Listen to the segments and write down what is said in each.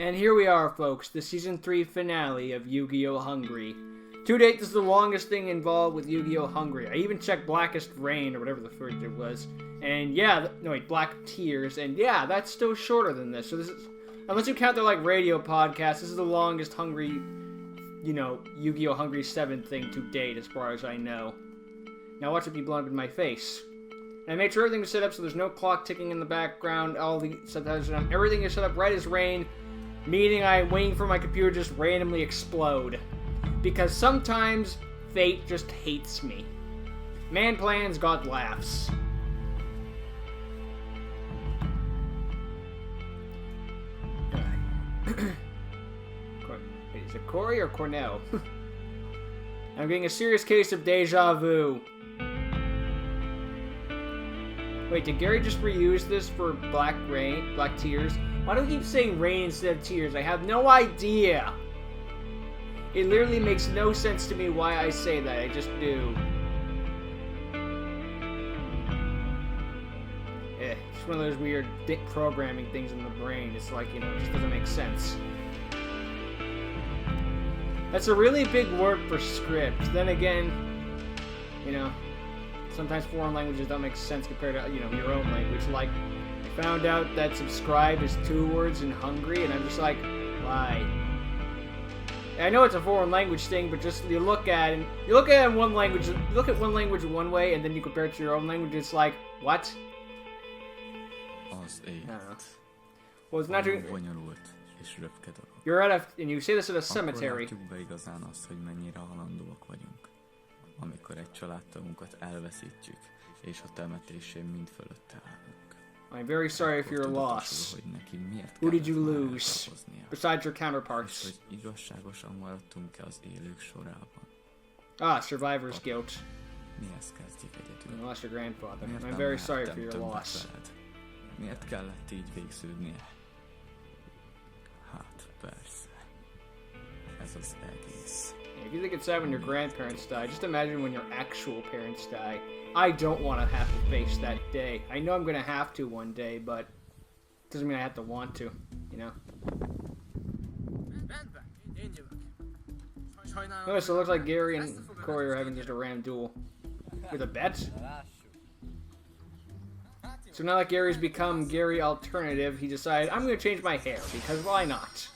And here we are, folks, the Season 3 finale of Yu-Gi-Oh! Hungry. To date, this is the longest thing involved with Yu-Gi-Oh! Hungry. I even checked Blackest Rain, or whatever the first it was. And yeah, no wait, Black Tears, and yeah, that's still shorter than this. So this is, unless you count their, like, radio podcasts, this is the longest Hungry, you know, Yu-Gi-Oh! Hungry 7 thing to date, as far as I know. Now watch it be blown up in my face. And I made sure everything was set up so there's no clock ticking in the background, all the subtitles, everything is set up right as rain. Meaning I'm waiting for my computer to just randomly explode. Because sometimes fate just hates me. Man plans, God laughs. Wait, is it Corey or Cornell? I'm getting a serious case of deja vu. Wait, did Gary just reuse this for Black Tears? Why do we keep saying rain instead of tears? I have no idea. It literally makes no sense to me why I say that. I just do. It's one of those weird programming things in the brain. It's like, you know, it just doesn't make sense. That's a really big word for script. Then again, you know, sometimes foreign languages don't make sense compared to, you know, your own language. Like, I found out that subscribe is 2 words in Hungary, and I'm just like, why? I know it's a foreign language thing, but just you look at it in one language. You look at one language one way, and then you compare it to your own language. It's like, what? I don't know. Well, it's not true. You're at and you say this at a cemetery. I'm very sorry if you're a loss. Who did you lose? Besides your counterparts. Ah, survivor's guilt. You lost your grandfather. I'm very sorry for your loss. If you think it's sad when your grandparents die, just imagine when your actual parents die. I don't want to have to face that day. I know I'm going to have to one day, but it doesn't mean I have to want to, you know? Oh, so it looks like Gary and Corey are having just a random duel. With a bet? So now that Gary's become Gary Alternative, he decided, I'm going to change my hair, because why not?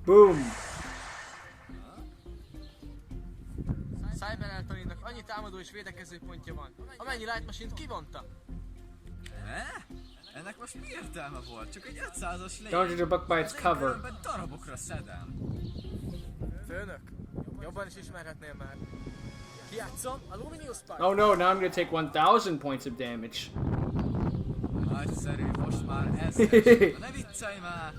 Boom! Cyber-Eltoninak annyi támadó és védekező pontja van. Amennyi light machine-t kivonta. Ennek most mi értelme volt? Csak egy 500-as lény. Don't judge a book by its cover. Darabokra szedem. Főnök, jobban is ismerhetnél már. Kijátszom a Luminous Spike. Oh no, now I'm gonna take 1000 points of damage. Nagyszerű, most már ez. Ne viccelj már!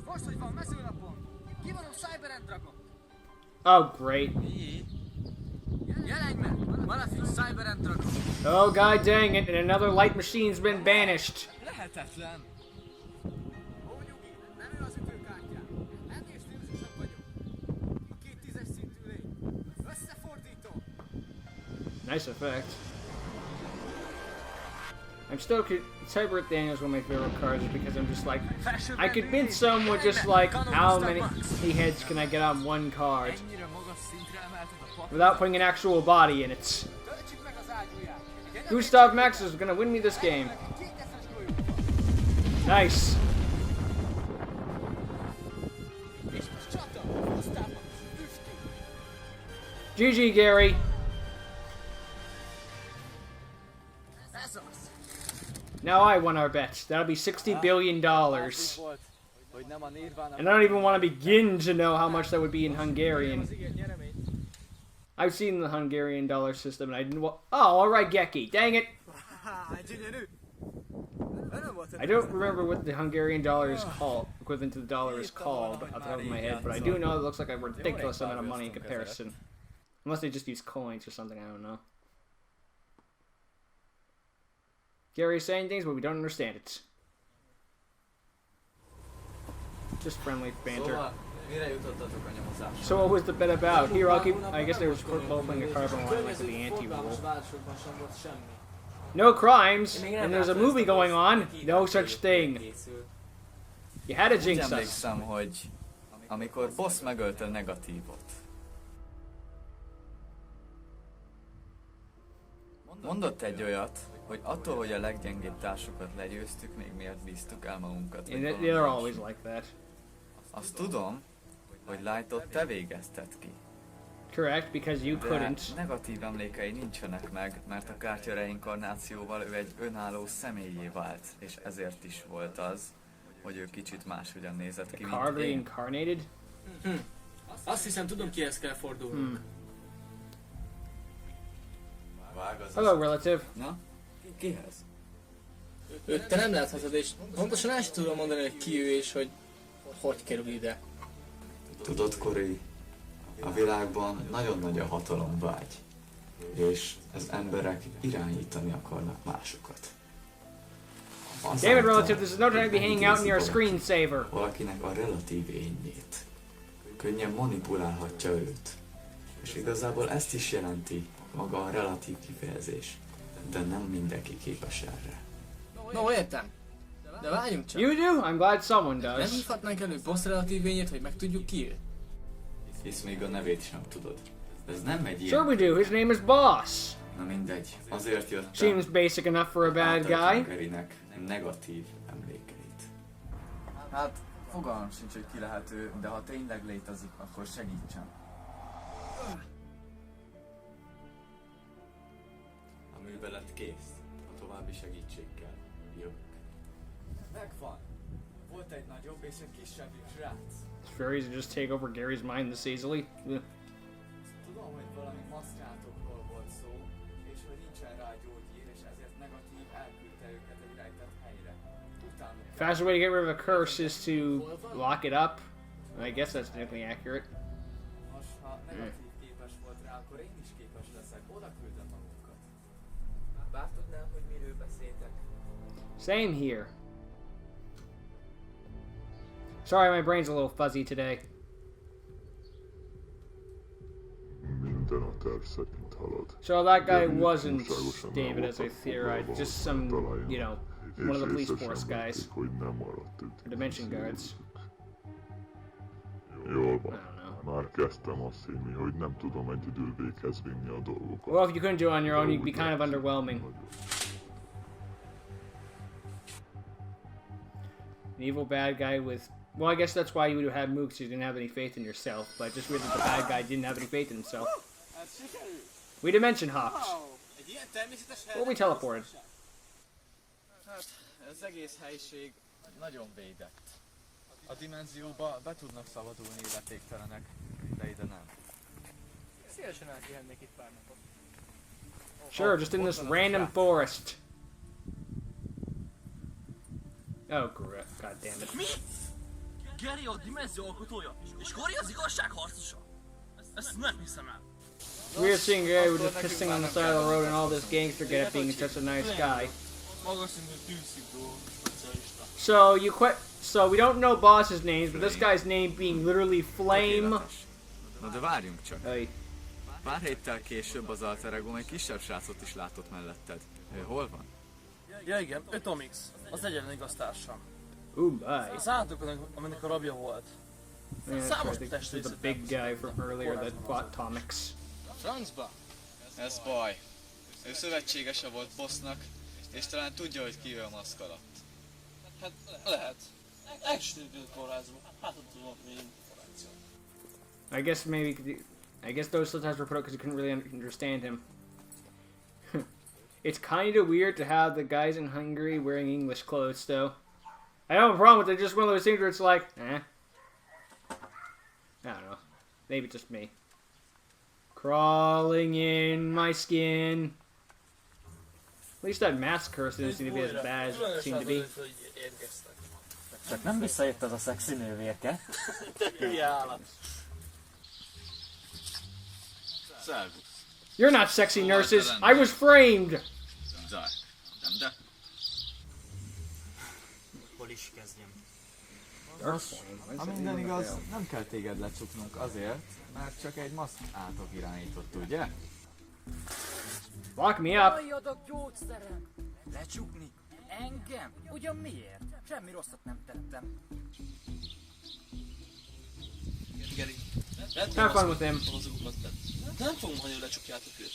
Most, hogy van mezőnapon. Kivonom Cyber Dragon. Oh, great. Jelenj meg! Valaki Cyber Dragon. Oh, god dang it, and another light machine's been banished. Lehetetlen. Ó, nyugi, nem ő az ütőkártyám. Ennél stílusosabb vagyok. A 2 10-es szintű lény. Összefordító. Nice effect. I'm still Cyber Daniel is one of my favorite cards because I'm just like, I could beat someone just like, how many heads can I get on one card? Without putting an actual body in it. Gustav Max is gonna win me this game. Nice. GG, Gary. Now I won our bet. That'll be $60 billion. And I don't even want to begin to know how much that would be in Hungarian. I've seen the Hungarian dollar system and I didn't oh, alright, Geki. Dang it! I don't remember what the Hungarian dollar is called, equivalent to the dollar is called, off the top of my head, but I do know it looks like a ridiculous amount of money in comparison. Unless they just use coins or something, I don't know. Gary's saying things, but we don't understand it. Just friendly banter. Mire jutottatok a nyomozásra? So what was the bet about? Here, I'll keep. I guess they were pulling a carbon line like the anti-rule. városokban sem volt semmi. No crimes, Én még nem and there's a láttam movie ezt a going on. részt, No hogy such thing. készül. You had to Úgy jinx us. emlékszem, hogy amikor Boss megölte Negatívot. Mondott egy olyat, hogy attól, hogy a leggyengébb társukat legyőztük, még miért bíztuk el magunkat. And vagy they're valami always ilyesmi. like that. Azt tudom, hogy Lightot te végezted ki. Correct, because you De couldn't. negatív emlékei nincsenek meg, mert a kártya reinkarnációval ő egy önálló személyé vált, és ezért is volt az, hogy ő kicsit máshogyan nézett ki, The card mint én. reincarnated? Azt hiszem, tudom, kihez kell fordulnunk. Vág az Hello, relative. Na? Kihez? Őt te nem láthatod, és pontosan el sem tudom mondani, hogy ki ő és hogy kerül ide. Tudod, Corey, a világban nagyon nagy a hatalomvágy, és az emberek irányítani akarnak másokat. David, relative, this is no time to be hanging out near a screensaver. Valakinek a relatív énjét. Könnyen manipulálhatja őt. És igazából ezt is jelenti maga a relatív kifejezés. De nem mindenki képes erre. No, értem. De várjunk csak. You do? I'm glad someone Nem does. hívhatnánk elő boss relatívényét, hogy megtudjuk ki ő? Hisz még a nevét sem tudod. Ez nem egy Sure we ilyen... do. His name is Boss. Na mindegy, azért jöttem. Seems basic enough for a bad guy. Átadjuk negatív emlékeit. Hát, fogalmam sincs, hogy ki lehet ő, de ha tényleg létezik, akkor segítsen. A művelet kész. A további segítségkel jövök. Megvan! Volt egy nagyobb és egy kisebb srác. It's very easy to just take over Gary's mind this easily. Ugh. Tudom, hogy valami maszkrátokról volt szó, és hogy nincsen rá gyógyír, és ezért negatív elküldte őket egy rejtett helyre. Utánuk kell. Fastest way to get rid of a curse is to lock it up. I guess that's technically accurate. Most, ha negatív képes volt rá, akkor én is képes leszek. Oda küldöm magunkat. Bár tudnám, hogy miről beszéltek. Same here. Sorry, my brain's a little fuzzy today. Minden a terv szerint halad. So that guy Gary wasn't túlságosan David, el as I voltak theorized. foglalva, Just hogy some, találjanak, you know, és one of the police észre force sem guys. vették, hogy nem maradt üdítő Dimension guards. Jól I van. don't know. Már kezdtem azt hinni, hogy nem tudom egyedül véghez vinni a dolgokat. Well, if you couldn't do it on your own, De you'd be úgy kind of látszik, underwhelming. nagyon. An evil bad guy with... Well, I guess that's why you would have mooks. You didn't have any faith in yourself. But just weird that the bad guy didn't have any faith in himself. We dimension hopped. Well, we teleported. Hát, ez egész helyiség nagyon védett. A dimenzióba be tudnak szabadulni illetéktelenek, de ide nem. Szívesen elkihennék itt pár napot. Sure, just in this random forest. Oh, god damn it. Mi? Gary a dimenzió alkotója, és Cory az igazság harcosa? Ezt nem hiszem el. Weird seeing Gary was just pissing on the side of the road and all this gangster get it being such a nice guy. Magas szintű tűzszidó specialista. So you quit. So we don't know boss's names, but this guy's name being literally Flame. Na de várjunk csak. Hey. Pár héttel később az Alter Ego egy kisebb srácot is látott melletted. Ő hol van? Ja igen, ő Tomix, az egyetlen igaz társam. Ooh, bye. Az állatoknak, aminek a rabja volt. Yeah, that's Számos right. This is the testrészet big guy from earlier that fought Tomix. Francba? Ez baj. Ő szövetségese volt Bossnak, és talán tudja, hogy ki ő a maszk alatt. Hát lehet. Elsőtől kórházba. Hát ott tudom még információ. I guess maybe. I guess those subtitles were put out because you couldn't really understand him. It's kind of weird to have the guys in Hungary wearing English clothes, though. I don't have a problem with it. Just one of those things where it's like, eh. I don't know. Maybe it's just me. Crawling in my skin. At least that mask curse didn't seem to be as bad as it seemed to be. Csak nem visszajött az a szexi nővérke. Hülye állat. Szervusz. You're not sexy, nurses. I was framed. Zaj. Nem de? Hol is kezdjem? Nos, Ha minden igaz, nem kell téged lecsuknunk azért, mert csak egy maszk átok irányított, ugye? Lock me up. Halljatok, gyógyszerem! Lecsukni? Engem? Ugyan miért? Semmi rosszat nem tettem. Geri. Have fun with him. Nem fogom hagyni, hogy lecsukjátok őt.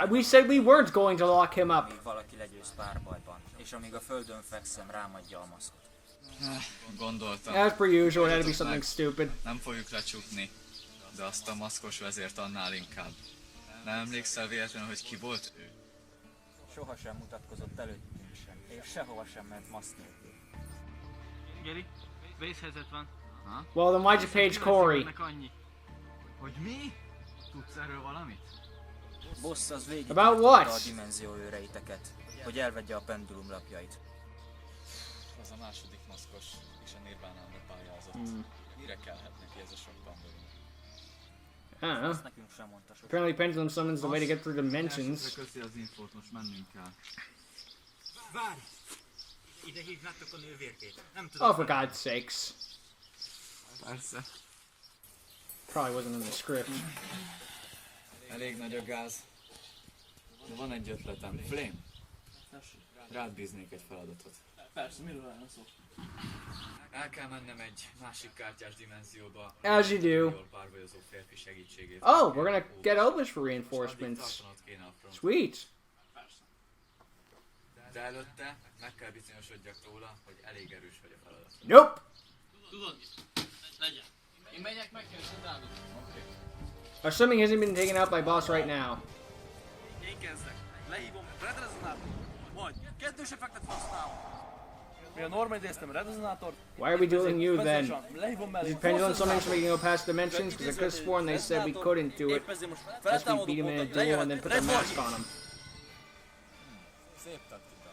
We said we weren't going to lock him up. Még valaki legyőz párbajban, és amíg a földön fekszem, rámadja a maszkot. Gondoltam. As per usual, it had to be something stupid. Nem fogjuk lecsukni, de azt a maszkos vezért annál inkább. Nem emlékszel véletlenül, hogy ki volt ő? Sohasem mutatkozott előttünk sem, és sehova sem ment maszk nélkül. Geri, vészhelyzet van. Well, then why'd you page Corey? Annyi. Hogy mi? Tudsz erről valamit? Boss az végig About what? a dimenzió őreiteket, hogy elvegye a pendulum lapjait. Az a második maszkos, és a Nirvánámra pályázott. Mire kellhet neki ez a sok pandulum? I don't know. Ezt nekünk sem mondta sok. Apparently pendulum summons the way to get through dimensions. Köszi az infót, most mennünk kell. Várj! Ide hívnátok a nővérkét. Nem tudom. Oh, for God's sakes. Persze. Probably wasn't in the script. Elég nagy a gáz. De van egy ötletem. Flame. Rád bíznék egy feladatot. Persze, miről lenne szó? El kell mennem egy másik kártyás dimenzióba. As you do. Jól párbajozó férfi segítségét. Oh, we're gonna get Elvis for reinforcements. Tartanod kéne a front. Sweet. De előtte meg kell bizonyosodjak róla, hogy elég erős vagy a feladat. Nope. Tudod mit? Legyen. Én megyek, megkeresem Dávid. Assuming he hasn't been taken out by boss right now. Én kezdek. Lehívom Red Resonátort. Majd kettős effektet használom. Mire Norma idéztem Red Resonátort. Why are we dueling you then? Lehívom mellé. Is it pendulum summoning so we can go past dimensions? Because I could have sworn they said we couldn't do it. Épp ezért most Unless we beat him in a duel and then put the mask on him. Szép taktika.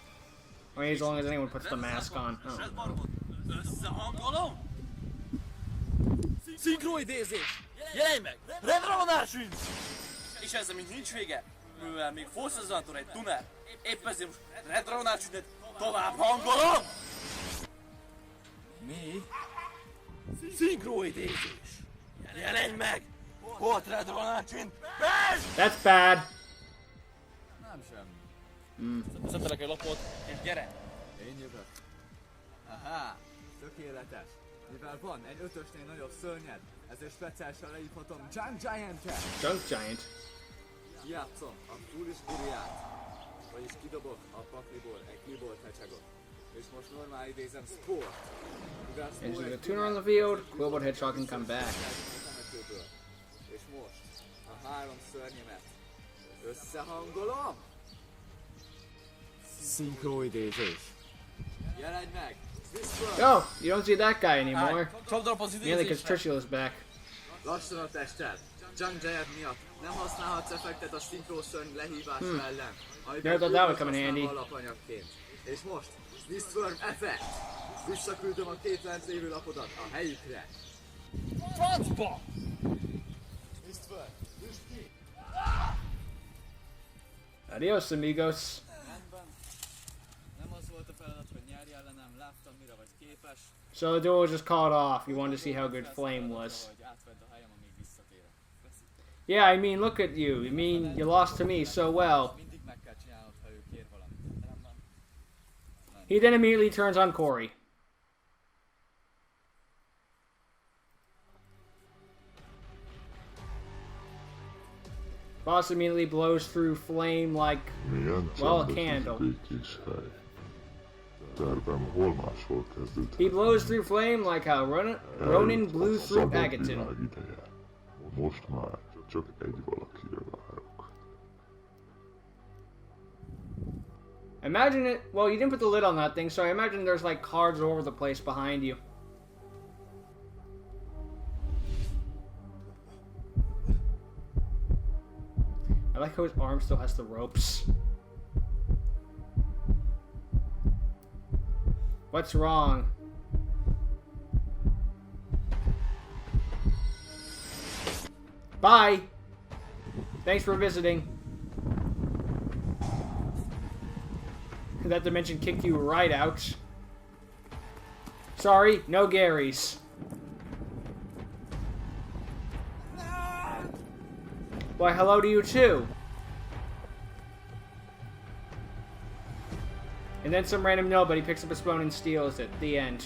I mean, as long as anyone puts the mask on. Oh. Összehangolom? Szinkroidézés! Jelenj meg! Redronásünk! És ezzel még nincs vége, mivel még Force Resonator egy tuner. Épp ezért most Redronásünket tovább hangolom! Mi? Szinkroidézés! Jelenj meg! Volt Redronásünk! That's bad. Nem semmi. Szentelek egy lapot, és gyere! Én jövök. Aha, tökéletes. Mivel van egy ötösnél nagyobb szörnyed, ezért speciálisan leívhatom Junk Giant-et. Junk Giant. Kijátszom a Foolish Guriát, vagyis kidobok a pakliból egy keyboard hecsagot. És most normál idézem Sport. Mivel And Sport there's a egy tuner on the field. Quillbot Hedgehog can come back. temetőből. És most a három szörnyemet összehangolom. Szinkroidézés. Jelenj meg! Oh, you don't see that guy anymore. Csapdarab az Mainly because idézésre! Trishula's back. Lassan a tested! Junk Giant miatt nem használhatsz effektet a szinkrószörny lehívása ellen, Never thought that would come in handy. alapanyagként. És most, Mistworm effekt! Visszaküldöm a két lent lévő lapodat a helyükre. Francba! Mistworm, üsd ki! Adios, amigos. Rendben. Nem az volt a feladat, hogy nyerj ellenem, láttam mire vagy képes. So the duel was just called off. You wanted to see how good Flame was. Hogy átvedd a helyem, amíg visszatérek. Yeah, I mean, look at you. I mean, you lost to me so well. Mindig meg kell csinálnod, ha ő kér valamit. Rendben. He then immediately turns on Corey. Boss immediately blows through Flame like, Milyen well, a csendes candle. békés hely. Tervem hol máshol kezdődhet. He blows through Flame like how Ronin blew Eljött a through szabad Agaton. világ ideje. Most már csak egy valakire várok. Imagine it. Well, you didn't put the lid on that thing, so I imagine there's like cards all over the place behind you. I like how his arm still has the ropes. What's wrong? Bye! Thanks for visiting. That dimension kicked you right out. Sorry, no Garys. Why, hello to you too. And then some random nobody picks up a spoon and steals it. The end.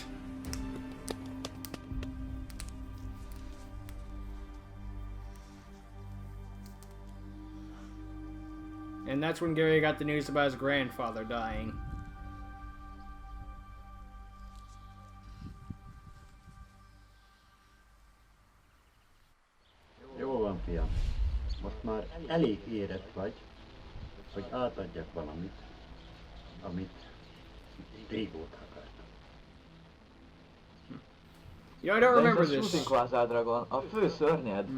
And that's when Gary got the news about his grandfather dying. Jó van, fiam. Most már elég érett vagy, hogy átadjak valamit, amit régóta akartam. You know, I don't remember this. Shooting Quasar Dragon, a fő szörnyed.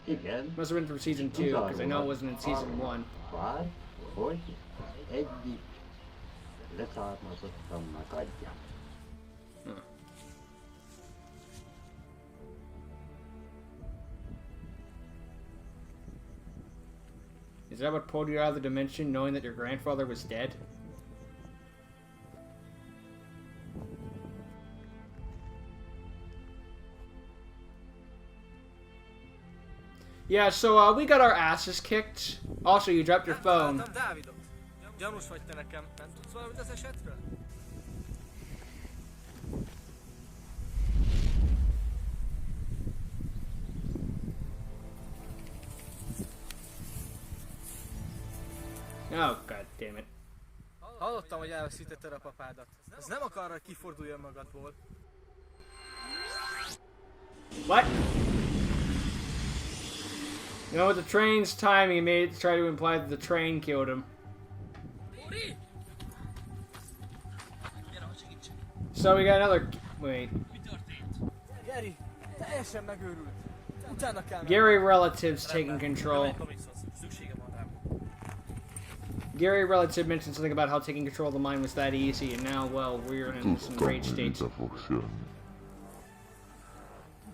Igen. Must have been from season 2, because I know it wasn't in season 1. Vár, hogy egyik leszármazottamnak adjam. Is that what pulled you out of the dimension, knowing that your grandfather was dead? Yeah, so we got our asses kicked. Also, you dropped your phone. Dávidot. Gyanús vagy te nekem. Nem tudsz valamit az esetről? Oh, god damn it. Hallottam, hogy elveszítetted a papádat. Ez nem akar, hogy kiforduljon magadból. What? You know, with the train's timing, he made it try to imply that the train killed him. So we got another... Wait. Gary, teljesen megőrült. Utána kell Gary relatives taking control. Gary relative mentioned something about how taking control of the mind was that easy, and now, well, we're in this enraged state. Tudtam, hogy ide fogsz jönni.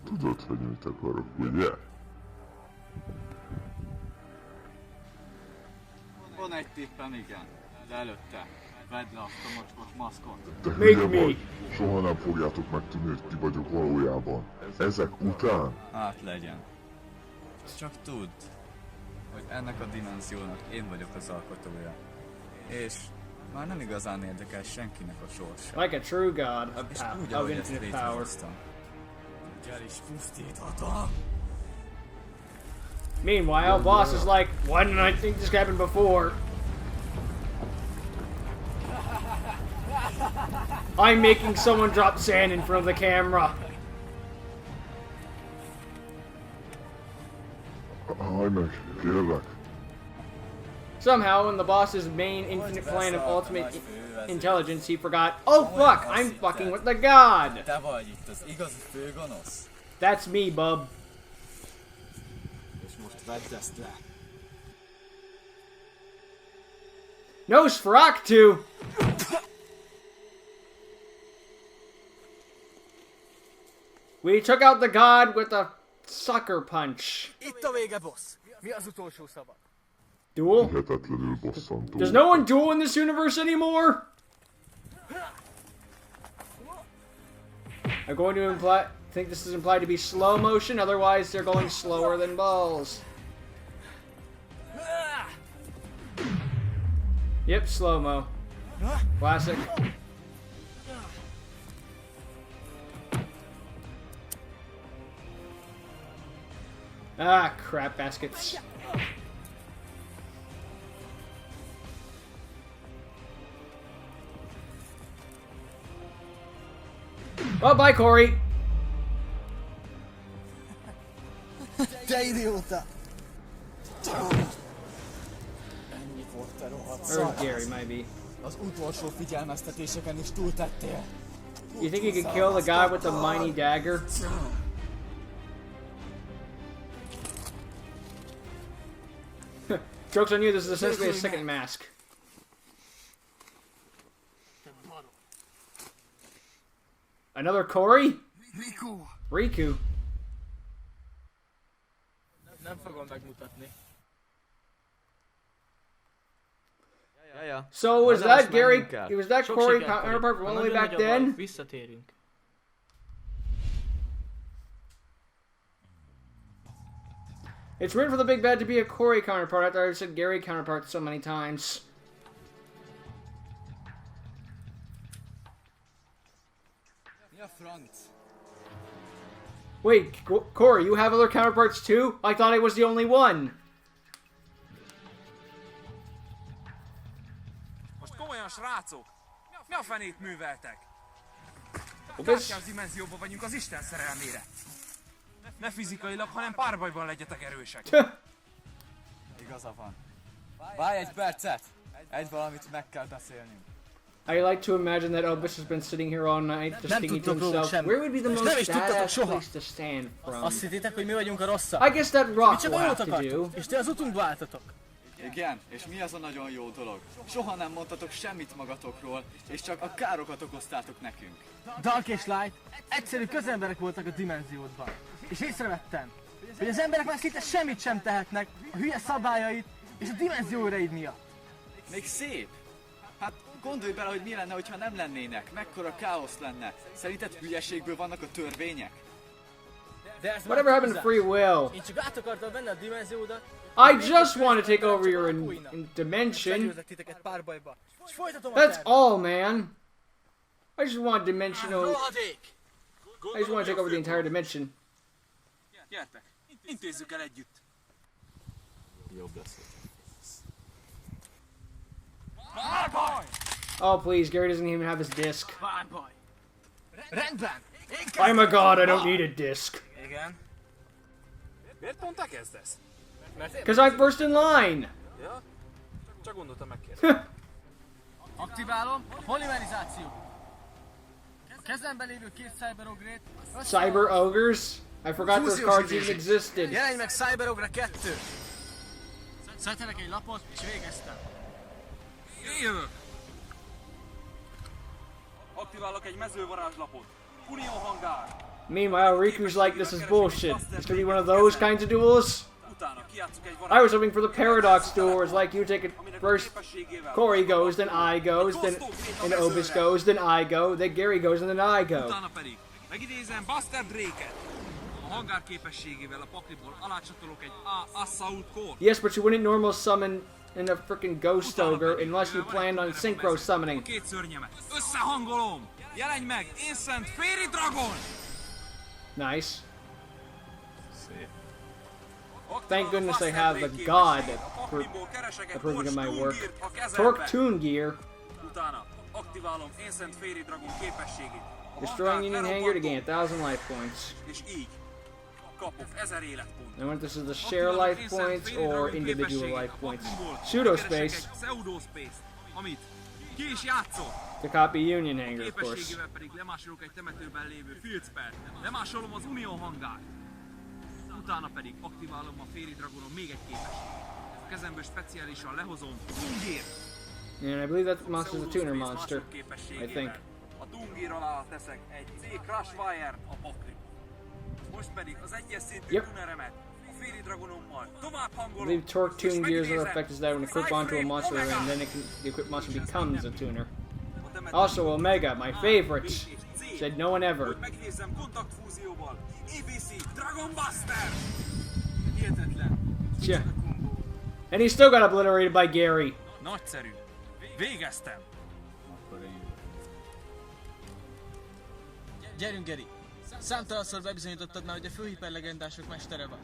Tudod, hogy mit akarok, ugye? Van egy tippem, igen. De előtte, vedd le azt a mocskos maszkot. Te hülye vagy. Soha nem fogjátok megtudni, hogy ki vagyok valójában. Ezek után? Hát legyen. Csak tudd, hogy ennek a dimenziónak én vagyok az alkotója. És már nem igazán érdekel senkinek a sorsa. Like a true god És of, úgy, of ahogy ezt infinite power. létrehoztam. Gyere is pusztíthatom! Meanwhile, boss is like, why didn't I think this happened before? I'm making someone drop sand in front of the camera. Állj meg, kérlek. Somehow, in the boss's main infinite plan of ultimate intelligence, he forgot, oh fuck, I'm fucking with the god! Te vagy itt az igazi főgonosz. That's me, bub. És most vedd ezt le. Nosferatu! We took out the god with a sucker punch. Itt a vége, boss. Mi az utolsó szava? Duel? Hihetetlenül bosszantó. Does no one duel in this universe anymore? I'm going to think this is implied to be slow motion, otherwise they're going slower than balls. Yep, slow-mo. Classic. Ah, crap baskets. Well, bye, Corey. Te idióta! Ennyi volt, te rohadt Or Gary, maybe. Az utolsó figyelmeztetéseken is túltettél. You think you could kill the guy with the mighty dagger? Joke's on you, this is essentially a second mask. Another Corey? Riku. Nem fogom megmutatni. So was that Gary? Was that Corey counterpart from all the way back then? Visszatérünk. It's written for the big bad to be a Corey counterpart after I've said Gary counterpart so many times. Mi a franc? Wait, Corey, you have other counterparts too? I thought I was the only one. Most komolyan, srácok! Mi a fenét műveltek? Well, this... Kártyás dimenzióban vagyunk az Isten szerelmére. Ne fizikailag, hanem párbajban legyetek erősek. Igaza van. Várj egy percet! Egy valamit meg kell beszélnünk. I like to imagine that Obis has been sitting here all night just thinking to himself, where would be the most badass place to stand from? Azt hittétek, hogy mi vagyunk a rosszak? I guess that rock Csak will jót have to do. akartok, és ti az utunkba álltatok. Igen, és mi az a nagyon jó dolog? Soha nem mondtatok semmit magatokról, és csak a károkat okoztátok nekünk. Dark és Light egyszerű közemberek voltak a dimenziódban. És észrevettem, hogy az emberek már szinte semmit sem tehetnek a hülye szabályait és a dimenzióreid miatt. Még szép! Hát gondolj bele, hogy mi lenne, hogyha nem lennének, mekkora káosz lenne. Szerinted hülyeségből vannak a törvények? Whatever happened to free will? Én csak át akartam venni a dimenziódat. I just want to take over your dimension. That's all, man. I just want dimensional... I just want to take over the entire dimension. Gyertek, intézzük el együtt. Jobb lesz. Oh, please, Gary doesn't even have his disc. Rendben! I'm a god, I don't need a disc. Igen. Miért pont te kezdesz? Because I'm first in line. Ja? Csak gondoltam megkérdezni. Aktiválom a polimerizációt. A kezemben lévő két cyberogrét... Cyber ogres? I forgot those cards even existed. Jelenj meg Cyberogra 2! Szedhetek egy lapot, és végeztem. Én jövök! Aktiválok egy mezővarázslapot. Unió hangár! Meanwhile, Riku's like, this is bullshit. It's gonna be one of those kinds of duels? Utána kijátszuk egy I was hoping for the paradox duel, it's like you take it first, Corey goes, then I goes, then and Obis goes, then I go, then Gary goes, and then I go. Utána pedig megidézem Buster Drake-et. A hangár képességével a pakliból alácsatolok egy Assault Core. Yes, but you wouldn't normal summon in a freaking ghost ogre unless you planned on synchro summoning. A két szörnyemet. Összehangolom! Jelenj meg! Instant Fairy Dragon! Nice. Thank goodness I have a god approving of my work. Torque Toon Gear. Utána aktiválom Instant Fairy Dragon képességét. Destroying Union Hangar to gain 1000 life points. És így kapok 1000 életpont. I wonder if this is the share life points or individual life points. Pseudo-space. Pseudo-space, amit ki is játszott. To copy Union Hangar, of course. Képességével pedig lemásolok egy temetőben lévő Field Spell. Lemásolom az Unió hangát. Utána pedig aktiválom a Fairy Dragonon még egy képességet. A kezemből speciálisan lehozom Tungér. And I believe that monster's a tuner monster. I think. A Tungér alá teszek egy C Crash Fire a pakliba. Most pedig az egyes szintű tuneremet a Fairy Dragonommal tovább I hangolom. believe Torque Toon Gear's other effect is that when equipped onto a monster and then the equipped monster becomes a tuner. Also Omega, my favorite. Said no one ever. Hogy megnézzem kontaktfúzióval. ABC Dragon Buster! Hihetetlen. Yeah. And he still got obliterated by Gary. Nagyszerű. Végeztem. Gyerünk, Geri! Számtalanszor bebizonyítottad már, hogy a főhiperlegendások mestere vagy.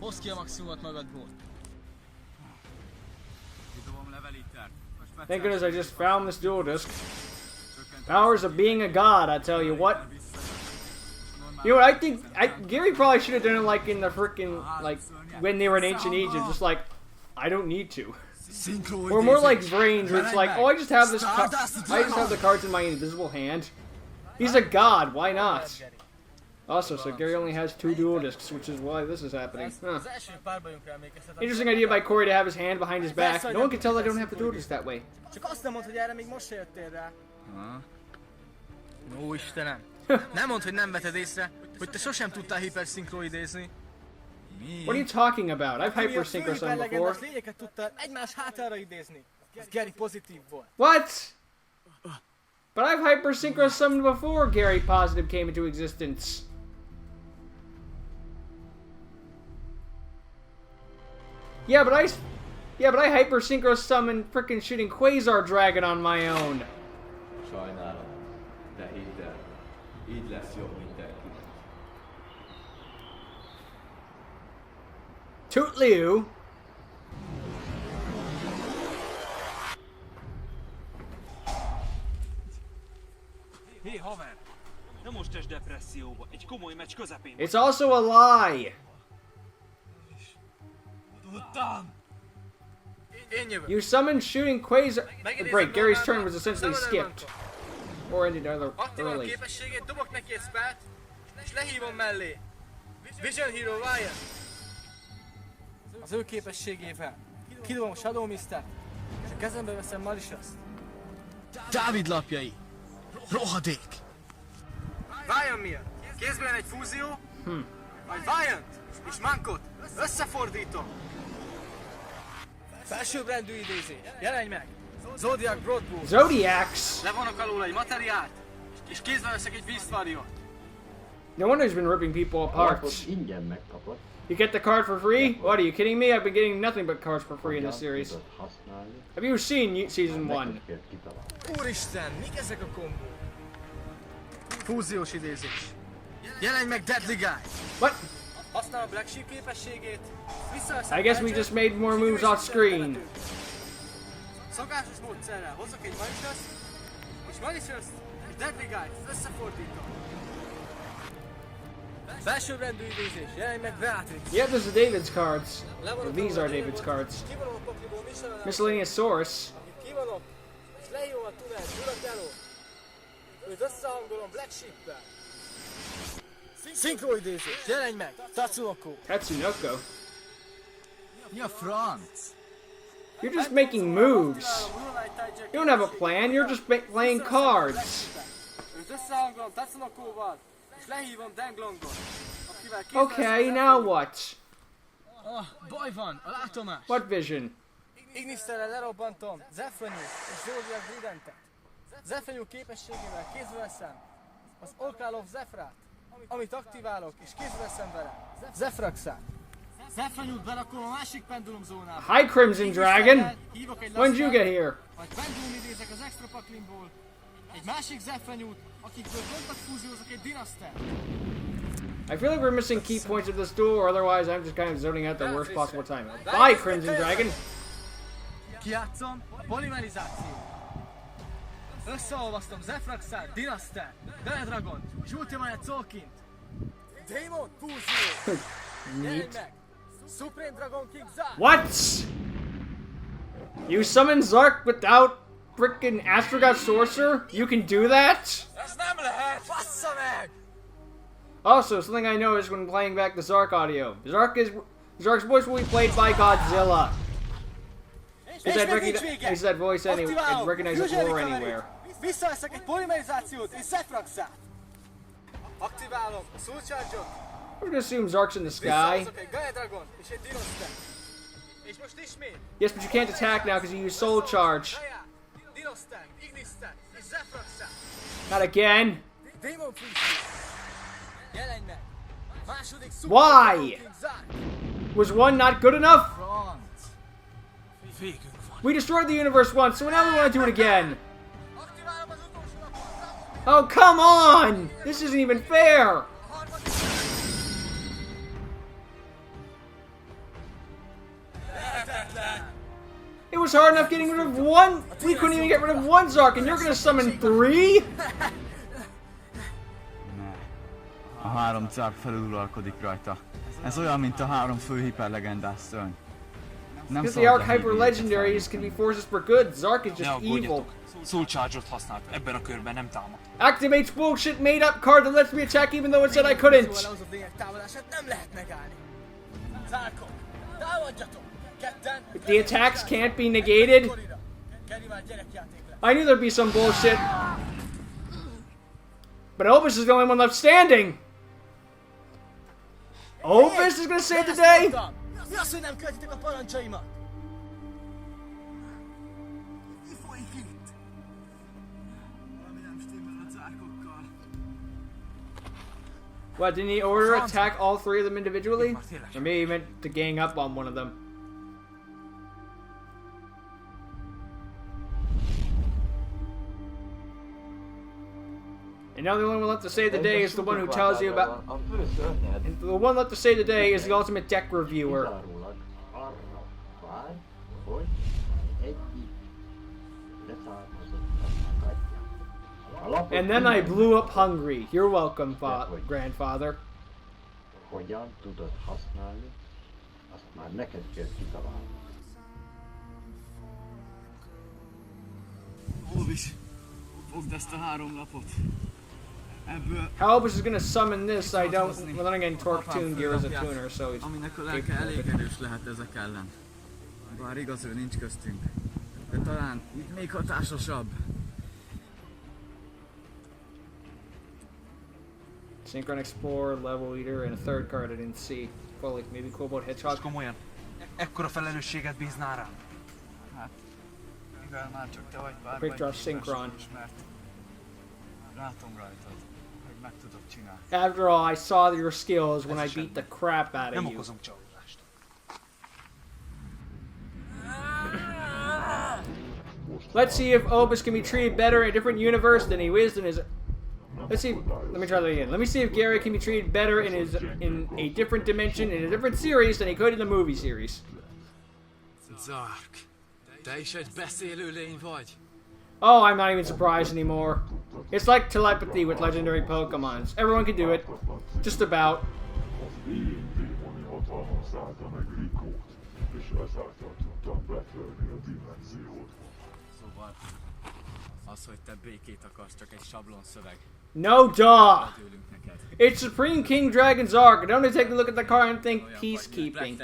Hozd ki a maximumot magadból. Thank goodness I just found this dual disc. Powers of being a god, I tell you what. You know what, I think Gary probably should have done it like in the frickin' like when they were in ancient Egypt, just like I don't need to. Or more like Brains, where it's like, oh, I just have this. I just have the cards in my invisible hand. He's a god. Why not? Also, so Gary only has 2 dual discs, which is why this is happening. Huh. Interesting idea by Corey to have his hand behind his back. No one can tell I don't have the dual disc that way. Csak azt nem mondd, hogy erre még most se jöttél rá. Ó, Istenem! Nem mondd, hogy nem veted észre, hogy te sosem tudtál hiperszinkroidézni. What are you talking about? I've hypersynchro some before. Lényeket tudtál egymás hátára idézni. Ez Gary pozitív volt. What? But I've hypersynchro summoned before Gary Positive came into existence. Yeah, but I hyper synchro summon frickin' shooting Quasar Dragon on my own. Sajnálom, de hidd el, így lesz jobb mindenkinek. Toot Liu. Hé, haver! Nem most esd depresszióba, egy komoly meccs közepén. It's also a lie. Tudtam! Én jövök. You summoned shooting Quasar. Break. Gary's turn was essentially skipped. Or ended Aktiválom early. képességét, dobok neki egy spelt, és lehívom mellé. Vision Hero Ryan. Az ő képességével kidobom a Shadow Mist-et, és a kezembe veszem Malicious-t. Dávid lapjai! Rohadék! Ryan miatt kézbe lenne egy fúzió, majd Valiant és Mankot összefordítom. Felsőbbrendű idézés, jelenj meg! Zodiac Broadbow. Zodiacs. Levonok alól egy materiált, és kézbe veszek egy Beast Warrior. No wonder he's been ripping people apart. Ingyen megkapod. You get the card for free? What, are you kidding me? I've been getting nothing but cards for free in this series. Have you seen Season 1? Úristen, mik ezek a kombók? Fúziós idézés. Jelenj meg Deadly Guy! What? Használ a Black Sheep képességét, I guess we just made more moves off screen. Szokásos módszerrel hozok egy Malicious, és Malicious és Deadly Guy-t összefordítom. Felsőbbrendű idézés, jelenj meg Beatrix! Yeah, those are David's cards. Or these are David's cards. Kivonom a pokliból Michelin-et, Miscellaneous source. kivonom, és lehívom a tunelt Yugioh. Őt összehangolom Black Sheep-vel. Szinkro idézés, jelenj meg! Tatsunoko! Tatsunoko. Mi a franc? You're just making moves. You don't have a plan, you're just playing cards. Őt összehangolom Tatsunokóval, és lehívom Denglongot, akivel Okay, now what? Baj van, a látomás! What vision? Igniszterrel lerobbantom Zephranyút és Zodiac Bridentet. Zephranyú képességével kézbe veszem az Orcal of Zephrat, amit aktiválok és kézbe veszem vele Zephraxát. Zephranyút berakom a másik pendulum zónába. Hi, Crimson Dragon. When did you get here? Majd pendulum idézek az extra paklimból egy másik Zephranyút, akikből kontaktfúziózok egy Dynastert. I feel like we're missing key points of this duel, or otherwise I'm just kind of zoning out the worst possible time. Bye, Crimson Dragon. Kijátszom a polimerizációt. Összeolvasztom Zephraxát, Dynastert, Dragon és Ultimate Soulkint. Demon fúzió! Jelenj meg! Supreme Dragon King Zark! What? You summon Zark without frickin' Astrogot Sorcerer? You can do that? Ez nem lehet! Bassza meg! Also, something I noticed when playing back the Zark audio. Zark's voice will be played by Godzilla. Is that voice anywhere? It recognizes roar anywhere. Visszaveszek egy polimerizációt és Zephraxát! Aktiválom a Soul Charge-ot! I'm gonna assume Zark's in the sky. Visszahozok egy Gaia Dragon és egy Dynastert! És most ismét! Yes, but you can't attack now because you use Soul Charge. Gaia, Dynastert, Ignisztert és Zephraxát! Not again. Demon fúzió! Jelenj meg! Második Why? King Zark! Was one not good enough? Franc! Végünk van. We destroyed the universe once, so now we want to do it again. Oh, come on! This isn't even fair! It was hard enough getting rid of one. We couldn't even get rid of one Zark, and you're gonna summon three? A 3 Zark felüluralkodik rajta. Ez olyan, mint a 3 fő hiperlegendás szörny. Because the Arc Hyper Legendaries can be forces for good, Zark is just evil. Soul Charge-ot használt, ebben a körben nem támad. Activates bullshit made up card that lets me attack even though it said I couldn't. If the attacks can't be negated, I knew there'd be some bullshit. But Obis is the only one left standing. Obis is gonna save the day? Mi az, hogy nem követitek a parancsaimat? Mi folyik itt? Valami nem stimmel a zárkokkal. What, didn't he order attack all three of them individually? Or maybe he meant to gang up on one of them. And now the only one left to save the day is the one who tells you about... And the one left to save the day is the ultimate deck reviewer. Kizárólag arra vár, hogy egyik leszármazottat adja. And then I blew up Hungary. You're welcome, grandfather. Hogyan tudod használni, azt már neked kell kitalálni. Olvis, fogd ezt a 3 lapot. Ebből... Halbus is gonna summon this, I don't... Well, then again, Torque Tune Gear is a tuner, so he's... Aminek a lelke elég erős lehet ezek ellen. Bár igaz, ő nincs köztünk. De talán itt még hatásosabb. Synchron Explorer, Level Eater, and a third card I didn't see. Fully, maybe Cobalt Hedgehog. Komolyan, ekkora felelősséget bíznál rám? Hát, mivel már csak te vagy bár Quick Draw Synchron. Látom rajtad, hogy meg tudod csinálni. After all, I saw your skills when I beat the crap out of Nem you. okozom csalódást. Let's see if Obus can be treated better in a different universe than he is in his... Let's see. Let me try that again. Let me see if Gary can be treated better in a different dimension, in a different series than he could in the movie series. Zark, te is egy beszélő lény vagy? Oh, I'm not even surprised anymore. It's like telepathy with legendary Pokemons. Everyone can do it. Just about. Démoni hatalmam szállta meg Rikót, és ezáltal tudtam betörni a dimenziót. Szóval, az, hogy te békét akarsz, csak egy sablon szöveg. No duh! It's Supreme King Dragon's Arc. Don't take a look at the card and think peacekeeping.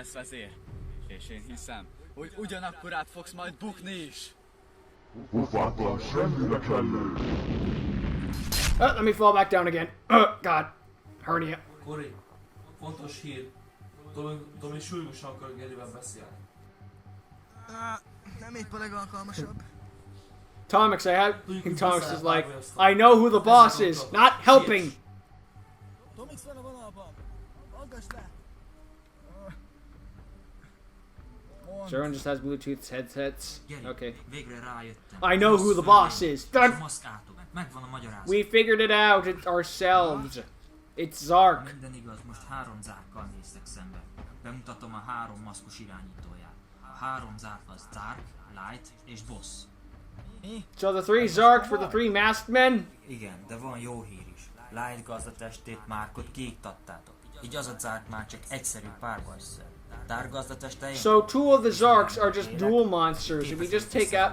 És én hiszem, hogy ugyanakkor át fogsz majd bukni is. Pofátlan semmire kellő! Let me fall back down again. God. Hernia. Kori, fontos hír. Tomi súlyosan akar Garyvel beszélni. Nem épp a legalkalmasabb. Tomix, Tomix is like, I know who the boss is, not helping. Tomix van a vonalban. Hallgass le. Sharon just has Bluetooth headsets. Okay. Végre rájöttem. I know who the boss is. Megvan a magyarázat. We figured it out ourselves. It's Zark. Minden igaz, most 3 zárkkal néztek szembe. Bemutatom a 3 maszkos irányítóját. A 3 zárk az Zark, Light és Boss. So the 3 Zarks were the 3 masked men? Igen, de van jó hír is. Light gazdatestét Márkot kiiktattátok. Így az a Zark már csak egyszerű párbajszer. Dark gazdateste... So 2 of the Zarks are just dual monsters. If we just take out...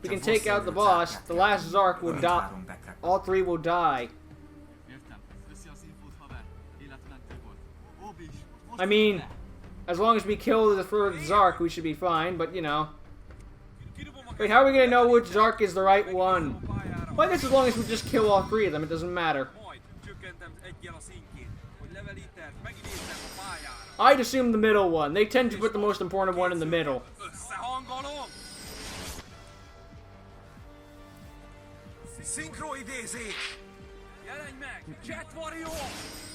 We can take out the boss, the last Zark will die. All 3 will die. I mean, as long as we kill the first Zark, we should be fine, but you know. Wait, how are we gonna know which Zark is the right one? Well, I guess as long as we just kill all 3 of them, it doesn't matter. I'd assume the middle one. They tend to put the most important one in the middle.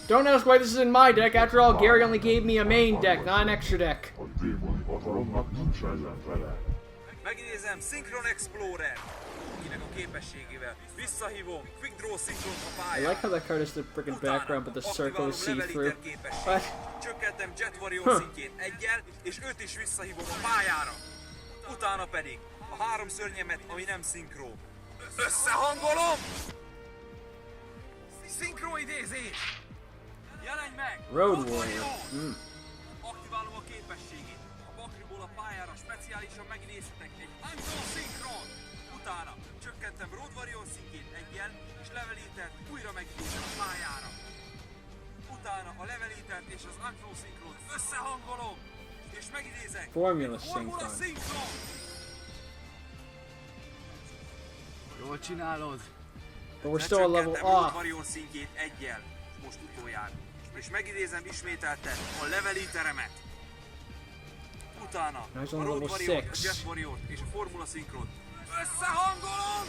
Don't ask why this is in my deck. After all, Gary only gave me a main deck, not an extra deck. Megnézem, Synchron Explorer, akinek a képességével visszahívom Quick Draw Synchron a I pályára. like how that card is the freaking background, but the circle is see-through. What? Csökkentem Jet Warrior szintjét 1-jel, és őt is visszahívom a pályára. Utána pedig a 3 szörnyemet, ami nem szinkro. Összehangolom! Szinkroidézés! Jelenj meg! Road Warrior. Aktiválom a képességét. A bakriból a pályára speciálisan megidézhetek egy Angol Synchron. Utána csökkentem Road Warrior szintjét 1-jel, és levelítert újra megidézem a pályára. Utána a levelítert és az Angol Synchron összehangolom, és megidézek Formula Synchron. Jól csinálod. But we're still a level off. Warrior szintjét 1-jel, most utoljára. És megidézem ismételten a levelíteremet. Utána a Road Warrior, a Jet Warrior és a Formula Synchron összehangolom!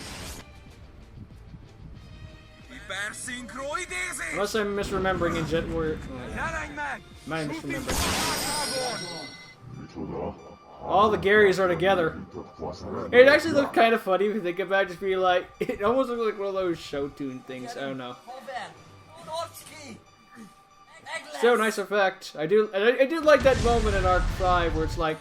Hyper Synchro idézés! Unless I'm misremembering in Jet Warrior. Jelenj meg! Might misremember. All the Garys are together. It actually looked kind of funny if you think about it, just being like, it almost looked like one of those show tune things, I don't know. Still, nice effect. I did like that moment in Arc 5 where it's like,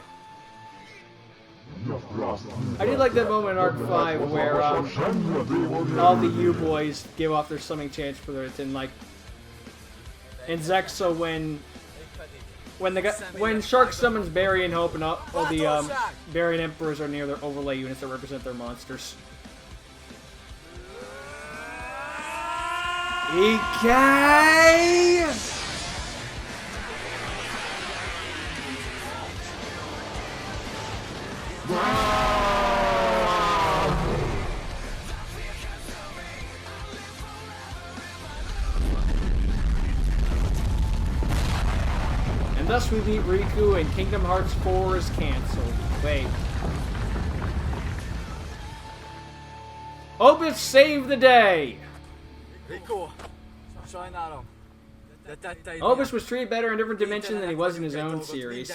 I did like that moment in Arc 5 where all the U-boys give off their summoning chants for it, and like, in Zexo when Shark summons Barry and Hope and all the Barry and Emperors are near their overlay units that represent their monsters. EK! And thus we beat Riku and Kingdom Hearts 4 is cancelled. Wait. Opus saved the day! Riku, sajnálom. Opus was treated better in a different dimension than he was in his own series.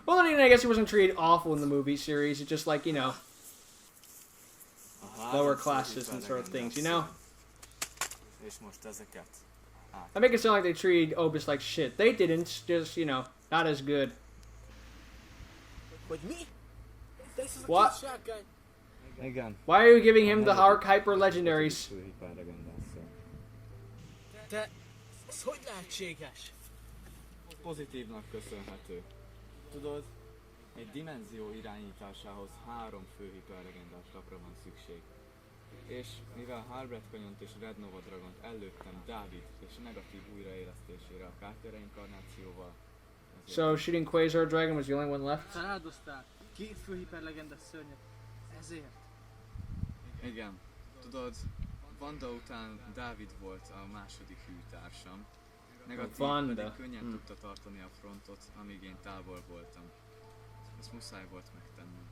Well, I mean, I guess he wasn't treated awful in the movie series. It's just like, you know, lower classes and sort of things, you know? I make it sound like they treated Opus like shit. They didn't, just, you know, not as good. What? Why are you giving him the hyper legendaries? Ez hogy lehetséges? Pozitívnak köszönhető. Tudod, egy dimenzió irányításához 3 fő hiperlegendás lapra van szükség. És mivel Halberd Kanyont és Red Nova Dragont előttem Dávid és negatív újraélesztésére a kártya reinkarnációval. So shooting Quasar Dragon was the only one left? Feláldoztál 2 fő hiperlegendás szörnyet. Ezért. Igen. Tudod, Vanda után Dávid volt a második hűtársam. Negatív pedig könnyen tudta tartani a frontot, amíg én távol voltam. Ezt muszáj volt megtennem.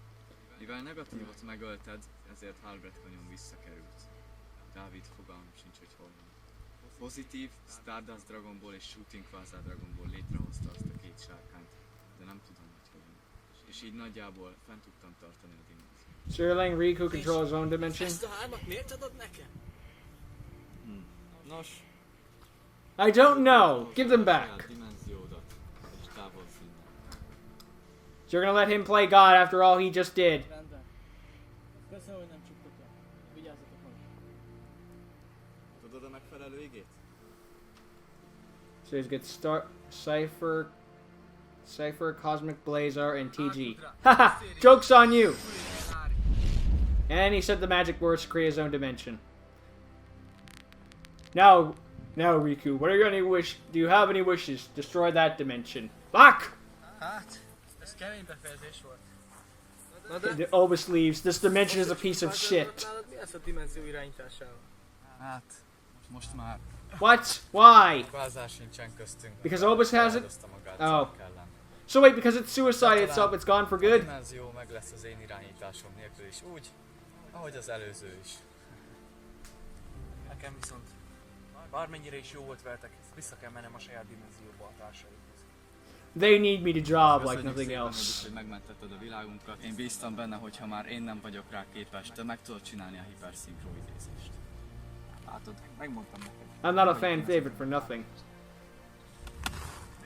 Mivel negatívot megölted, ezért Halberd Kanyon visszakerült. Dávid fogalmam sincs, hogy hol van. Pozitív, Stardust Dragonból és Shooting Quasar Dragonból létrehozta azt a 2 sárkányt, de nem tudom, hogy hogyan. És így nagyjából fent tudtam tartani a dimenziót. So you're letting Riku control his own dimension? Ezt a 3-at miért adod nekem? Nos, I don't know. Give them back. So you're gonna let him play God after all he just did. Rendben. Köszönöm, hogy nem csuktok el. Vigyázzatok meg. Tudod a megfelelő igét? So he's got Cypher, Cosmic Blazar, and TG. Haha! Joke's on you! And he said the magic words to create his own dimension. Now, Riku, what are your any wish? Do you have any wishes? Destroy that dimension. Fuck! Hát, ez kemény befejezés volt. The Obus leaves. This dimension is a piece of shit. Mi lesz a dimenzió irányításával? Hát, most már. What? Why? Quasar sincsen köztünk. Because Obus has it? Oh. So wait, because it's suicide itself, it's gone for good? A dimenzió meg lesz az én irányításom nélkül is úgy, ahogy az előző is. Nekem viszont, bármennyire is jó volt veletek, vissza kell mennem a saját dimenzióba a társaikhoz. They need me to job like nothing else. Köszönjük, hogy megmentetted a világunkat. Én bíztam benne, hogy ha már én nem vagyok rá képes, te meg tudod csinálni a hiperszinkroidézést. Látod, megmondtam neked. I'm not a fan favorite for nothing.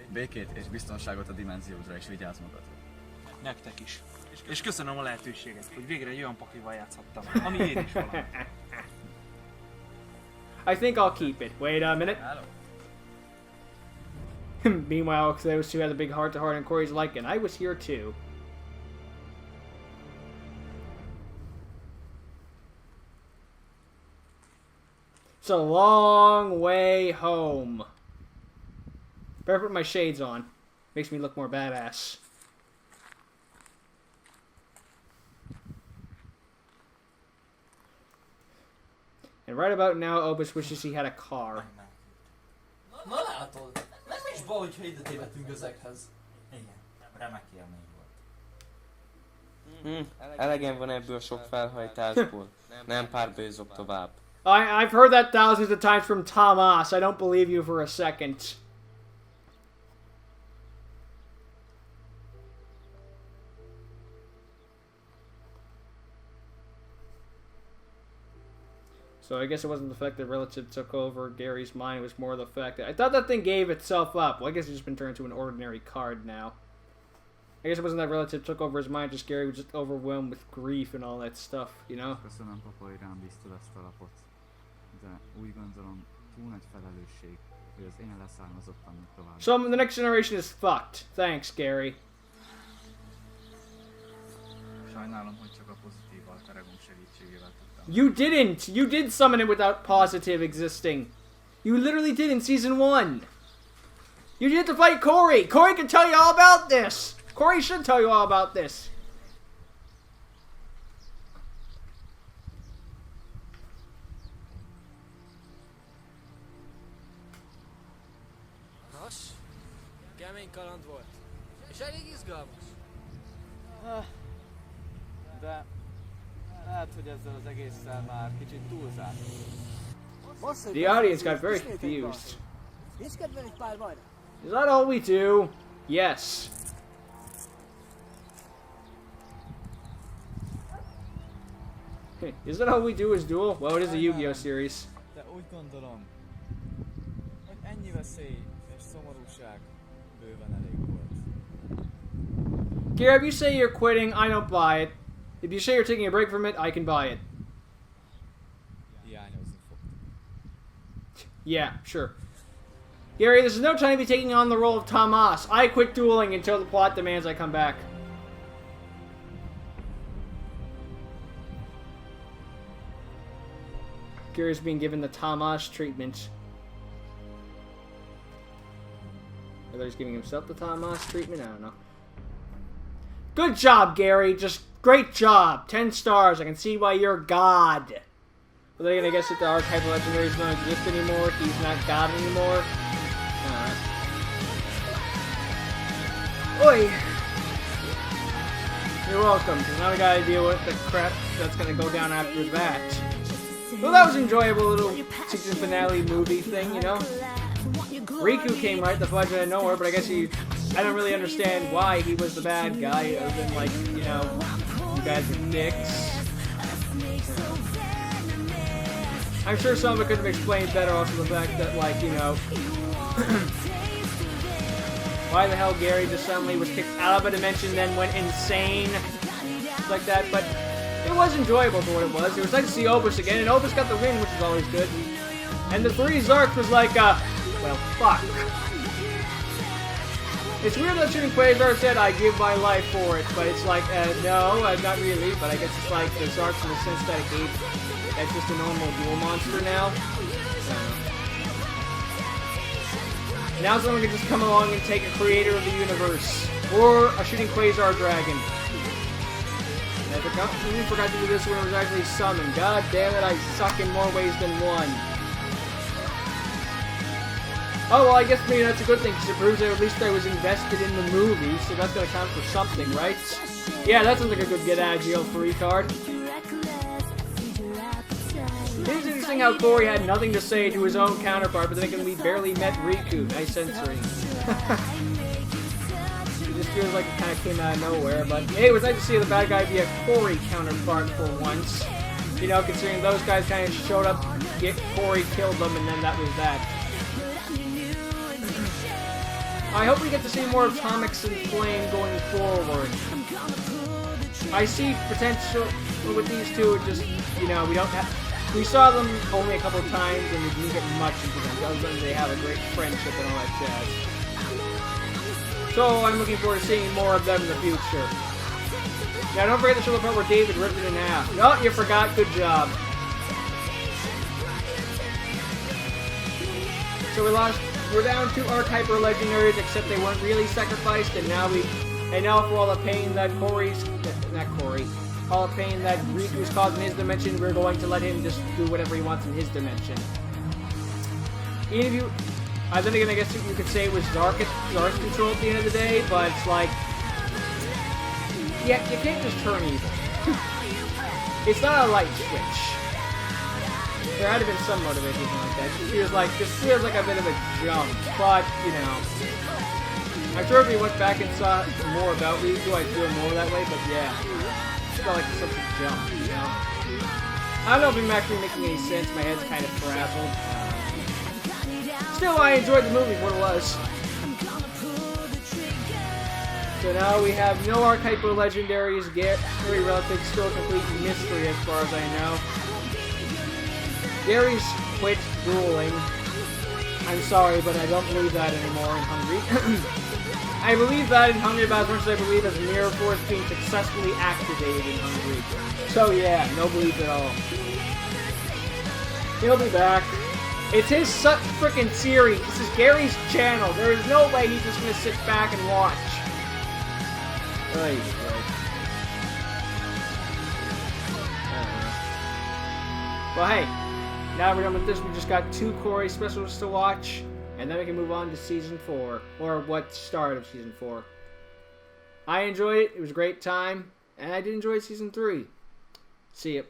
Békét és biztonságot a dimenziódra, és vigyázz magadra. Nektek is. És köszönöm a lehetőséget, hogy végre egy olyan pakival játszhattam, ami én is valami. I think I'll keep it. Wait a minute. Meanwhile, those two had a big heart-to-heart, and Corey's like, and I was here too. It's a long way home. Better put my shades on. Makes me look more badass. And right about now, Obus wishes he had a car. Na látod, nem is baj, hogyha ide tévedtünk ezekhez. Igen, remek élmény volt. Elegem van ebből sok felhajtásból. Nem párbőzök tovább. I've heard that thousands of times from Thomas. I don't believe you for a second. So I guess it wasn't the fact that relative took over Gary's mind, it was more the fact that I thought that thing gave itself up. Well, I guess it's just been turned into an ordinary card now. I guess it wasn't that relative took over his mind, just Gary was just overwhelmed with grief and all that stuff, you know? Köszönöm, papa, hogy rám bíztad ezt a lapot. De úgy gondolom, túl nagy felelősség, hogy az én leszármazottamnak tovább. So the next generation is fucked. Thanks, Gary. Sajnálom, hogy csak a pozitív alter egóm segítségével tudtam. You didn't! You did summon it without positive existing. You literally did in Season 1. You did to fight Corey! Corey can tell you all about this! Corey should tell you all about this. Nos, kemény kaland volt. És elég izgalmas. De lehet, hogy ezzel az egésszel már kicsit túlzás. The audience got very confused. Nincs kedven egy pár bajra? Is that all we do? Yes. Is that all we do is duel? Well, it is a Yu-Gi-Oh series. De úgy gondolom, hogy ennyi veszély és szomorúság bőven elég volt. Gary, if you say you're quitting, I don't buy it. If you say you're taking a break from it, I can buy it. Hiányozni fog. Yeah, sure. Gary, this is no time to be taking on the role of Tomas. I quit dueling until the plot demands I come back. Gary's being given the Tomas treatment. Whether he's giving himself the Tomas treatment, I don't know. Good job, Gary. Just great job. 10 stars. I can see why you're God. But then I guess if the archetype legendaries don't exist anymore, he's not God anymore. Oi! You're welcome, because now we gotta deal with the crap that's gonna go down after that. Well, that was an enjoyable little season finale movie thing, you know? Riku came right the fudge out of nowhere, but I guess I don't really understand why he was the bad guy, other than, like, you know, you guys are dicks. I'm sure some of it could have explained better, also the fact that, like, you know, why the hell Gary just suddenly was kicked out of a dimension, then went insane, like that, but it was enjoyable for what it was. It was nice to see Obus again, and Obus got the win, which is always good. And the 3 Zarks was like, well, fuck. It's weird that Shooting Quasar said, I give my life for it, but it's like, no, not really, but I guess it's like the Zarks in the sense that it gave, that's just a normal dual monster now. Now someone can just come along and take a creator of the universe, or a Shooting Quasar Dragon. I completely forgot to do this when it was actually summoned. God damn it, I suck in more ways than one. Oh, well, I guess maybe that's a good thing, because it proves that at least I was invested in the movie, so that's going to count for something, right? Yeah, that sounds like a good get out of jail free card. It is interesting how Corey had nothing to say to his own counterpart, but then again, we barely met Riku. Nice censoring. It just feels like it kind of came out of nowhere, but hey, it was nice to see the bad guy be a Corey counterpart for once. You know, considering those guys kind of showed up, Corey killed them, and then that was that. I hope we get to see more of Tomix and Flame going forward. I see potential with these two, just, you know, we saw them only a couple of times and we didn't get much into them, other than they have a great friendship and all that jazz. So I'm looking forward to seeing more of them in the future. Now don't forget to show the part where David ripped it in half. Oh, you forgot, good job. So we're down to archetype or legendaries, except they weren't really sacrificed, and now for all the pain that all the pain that Riku's caused in his dimension, we're going to let him just do whatever he wants in his dimension. Even if you, then again, I guess you could say it was Zark's control at the end of the day, but it's like, yeah, you can't just turn evil. It's not a light switch. There had to have been some motivation like that. This feels like a bit of a jump, but, you know. I'm sure if we went back and saw more about Riku, I'd feel more that way, but yeah. It felt like such a jump, you know? I don't know if I'm actually making any sense. My head's kind of frazzled. Still, I enjoyed the movie for what it was. So now we have no archetypal legendaries. Gary Relic still a complete mystery as far as I know. Gary's quit dueling. I'm sorry, but I don't believe that anymore in Hungry. I believe that in Hungry about as much as I believe as Mirror Force being successfully activated in Hungry. So yeah, no belief at all. He'll be back. It's his freaking series. This is Gary's channel. There is no way he's just gonna sit back and watch. Well, hey, now we're done with this. We just got 2 Corey specials to watch, and then we can move on to Season 4, or what started of Season 4. I enjoyed it. It was a great time, and I did enjoy Season 3. See ya.